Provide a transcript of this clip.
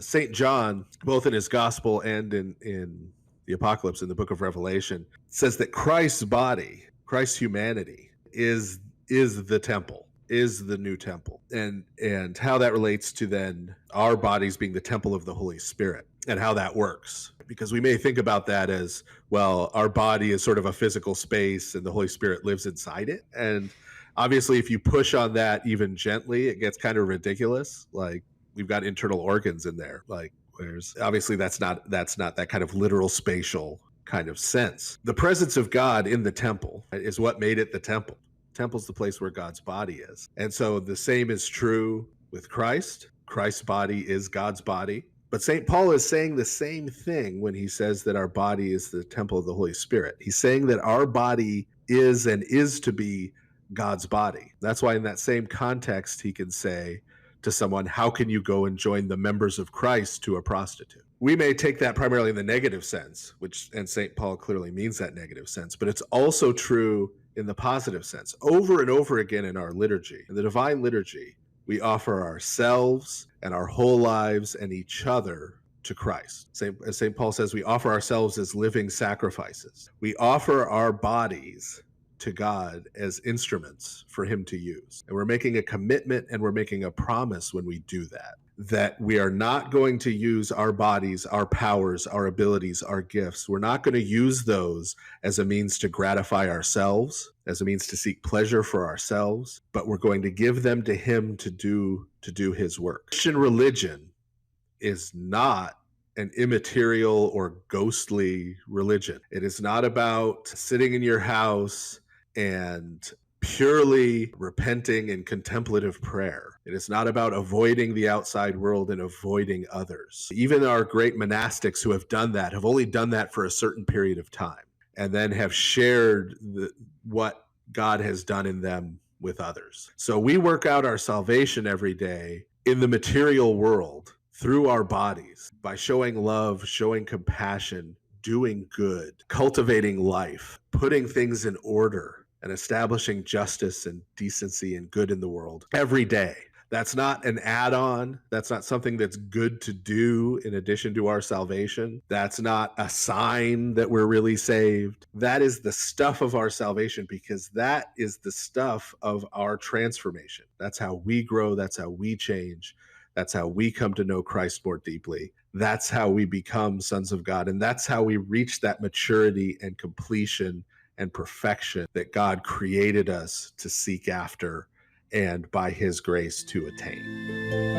St. John, both in his gospel and in the Apocalypse, in the book of Revelation, says that Christ's body, Christ's humanity is the temple, is the new temple, and how that relates to then our bodies being the temple of the Holy Spirit and how that works. Because we may think about that as, well, our body is sort of a physical space and the Holy Spirit lives inside it. And obviously, if you push on that even gently, it gets kind of ridiculous. Like, we've got internal organs in there. Like, whereas obviously that's not that kind of literal spatial kind of sense. The presence of God in the temple is what made it the temple. Temple's the place where God's body is. And so the same is true with Christ. Christ's body is God's body. But St. Paul is saying the same thing when he says that our body is the temple of the Holy Spirit. He's saying that our body is and is to be God's body. That's why in that same context, he can say to someone, how can you go and join the members of Christ to a prostitute? We may take that primarily in the negative sense, and St. Paul clearly means that negative sense, but it's also true in the positive sense. Over and over again in our liturgy, in the divine liturgy, we offer ourselves and our whole lives and each other to Christ. As St. Paul says, we offer ourselves as living sacrifices. We offer our bodies to God as instruments for him to use. And we're making a commitment and we're making a promise when we do that we are not going to use our bodies, our powers, our abilities, our gifts. We're not going to use those as a means to gratify ourselves, as a means to seek pleasure for ourselves, but we're going to give them to him to do his work. Christian religion is not an immaterial or ghostly religion. It is not about sitting in your house and purely repenting in contemplative prayer. It is not about avoiding the outside world and avoiding others. Even our great monastics who have done that have only done that for a certain period of time and then have shared what God has done in them with others. So we work out our salvation every day in the material world through our bodies by showing love, showing compassion, doing good, cultivating life, putting things in order, and establishing justice and decency and good in the world every day. That's not an add-on. That's not something that's good to do in addition to our salvation. That's not a sign that we're really saved. That is the stuff of our salvation, because that is the stuff of our transformation. That's how we grow. That's how we change. That's how we come to know Christ more deeply. That's how we become sons of God. And that's how we reach that maturity and completion and perfection that God created us to seek after and by his grace to attain.